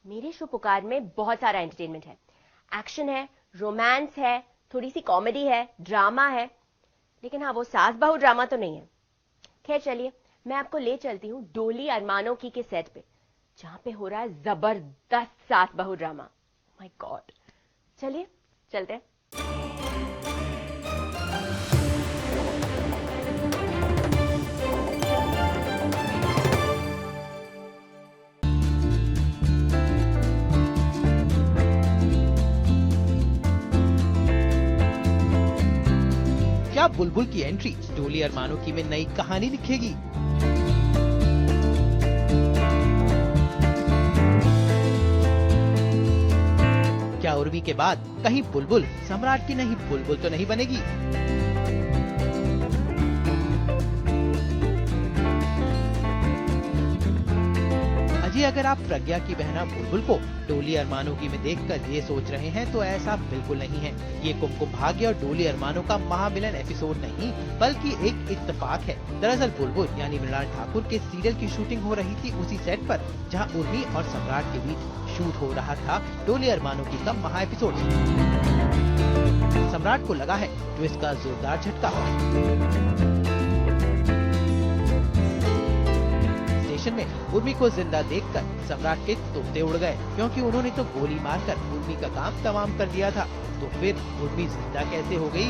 मेरे शो पुकार में बहुत सारा एंटरटेनमेंट है, एक्शन है, रोमांस है, थोड़ी सी कॉमेडी है, ड्रामा है, लेकिन हाँ वो सास बहू ड्रामा तो नहीं है। खैर चलिए, मैं आपको ले चलती हूँ डोली अरमानों की के सेट पे, जहां पे हो रहा है जबरदस्त सास बहू ड्रामा। माय गॉड, चलिए चलते हैं। क्या बुलबुल की एंट्री डोली अरमानों की में नई कहानी लिखेगी? क्या उर्मी के बाद कहीं बुलबुल सम्राट की नहीं बुलबुल तो नहीं बनेगी? अजी, अगर आप प्रज्ञा की बहना बुलबुल को डोली अरमानों की में देखकर ये सोच रहे हैं तो ऐसा बिल्कुल नहीं है। ये कुमकुम भाग्य और डोली अरमानों का महामिलन एपिसोड नहीं बल्कि एक इत्तेफाक है। दरअसल बुलबुल यानी मृणाल ठाकुर के सीरियल की शूटिंग हो रही थी उसी सेट पर जहां उर्मी और सम्राट के बीच शूट हो रहा था डोली अरमानों की का महा एपिसोड। सम्राट को लगा है ट्विस्ट का जोरदार झटका। में उर्मी को जिंदा देखकर सम्राट के तोते उड़ गए, क्योंकि उन्होंने तो गोली मारकर उर्मी का काम तमाम कर दिया था, तो फिर उर्मी जिंदा कैसे हो गई?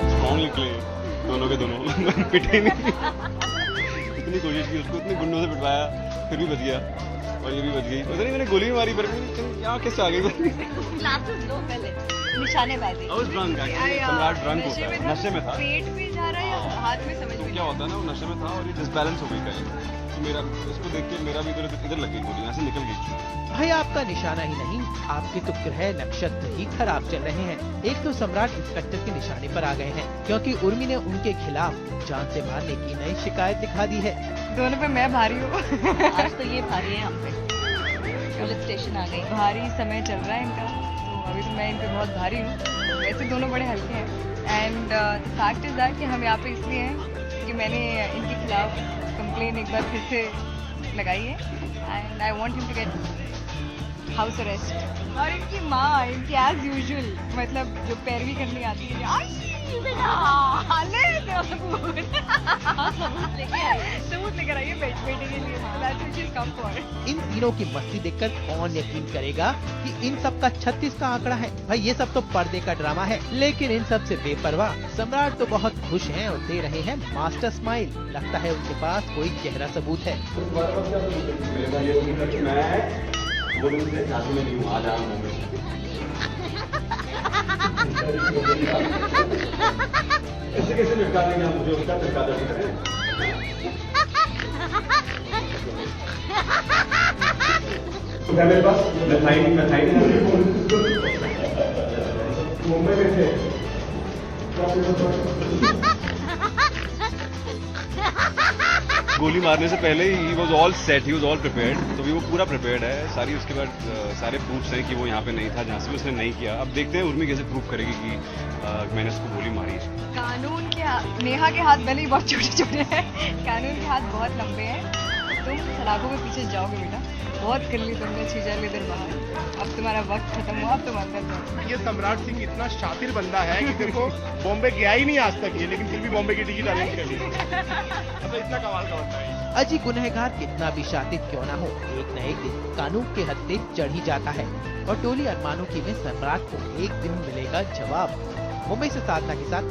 स्ट्रॉन्ग निकले दोनों के दोनों पिटे नहीं। इतनी कोशिश की उसको, इतने गुंडों से पिटवाया, फिर भी बच गया और ये भी बच गई। पता नहीं मैंने गोली मारी पर यहाँ कैसे आ गई? ग्लासेस दो पहले, निशाने बांधे। सम्राट ड्रंक होता है, नशे में था। पेट में जा रहा है या हाथ में, समझ में क्या होता है ना, वो नशे में था और ये डिसबैलेंस हो गई कहीं, तो मेरा इसको देख के मेरा भी इधर लग गई गोली, यहाँ से निकल गई। भाई आपका निशाना ही नहीं, आपके तो ग्रह नक्षत्र ही खराब चल रहे हैं। एक तो सम्राट इंस्पेक्टर के निशाने पर आ गए हैं, क्योंकि उर्मी ने उनके खिलाफ जान से मारने की नई शिकायत दिखा दी है। दोनों पे मैं भारी हूँ। आज तो ये भारी है हम पे। पुलिस स्टेशन आ गई, भारी समय चल रहा है इनका, तो अभी तो मैं इन पे बहुत भारी हूँ। वैसे दोनों बड़े हल्के हैं and the fact is that कि हम यहाँ पे इसलिए हैं कि मैंने इनके खिलाफ कंप्लेन एक बार फिर से लगाई है and I want him to get house arrest. और इनकी माँ इनकी एज यूजुअल मतलब जो पैरवी करनी आती है, सबूत लेकर आइए बेटे के लिए। इन तीनों की मस्ती देखकर कौन यकीन करेगा कि इन सब का 36 का आंकड़ा है? भाई ये सब तो पर्दे का ड्रामा है, लेकिन इन सब से बेपरवाह सम्राट तो बहुत खुश हैं और दे रहे हैं मास्टर स्माइल। लगता है उनके पास कोई गहरा सबूत है। ऐसे कैसे निपटा देंगे मुझे उसका तरीका मेरे पास मुंबई में थे। गोली मारने से पहले he was all set, he was all prepared, तो भी वो पूरा प्रिपेयर्ड है। सारी उसके बाद सारे प्रूफ्स हैं कि वो यहाँ पे नहीं था, जहाँ से भी उसने नहीं किया। अब देखते हैं उर्मी कैसे प्रूफ करेगी कि मैंने उसको गोली मारी। कानून के नेहा के हाथ भले ही बहुत छोटे छोटे हैं, कानून के हाथ बहुत लंबे हैं। तुम सलाखों के पीछे जाओगे बेटा, बहुत कर ली तुमने छीजा इधर बाहर, अब तुम्हारा वक्त खत्म हुआ, अब तुम अंदर जाओ। ये सम्राट सिंह इतना शातिर बंदा है कि देखो बॉम्बे गया ही नहीं आज तक ये, लेकिन फिर भी बॉम्बे की टिकट अरेंज कर ली। मतलब इतना कमाल का बंदा है। अजी, गुनहगार कितना भी शातिर क्यों ना हो, एक न एक दिन कानून के हत्थे चढ़ ही जाता है और डोली अरमानों की में सम्राट को एक दिन मिलेगा जवाब। मुंबई से साधना के साथ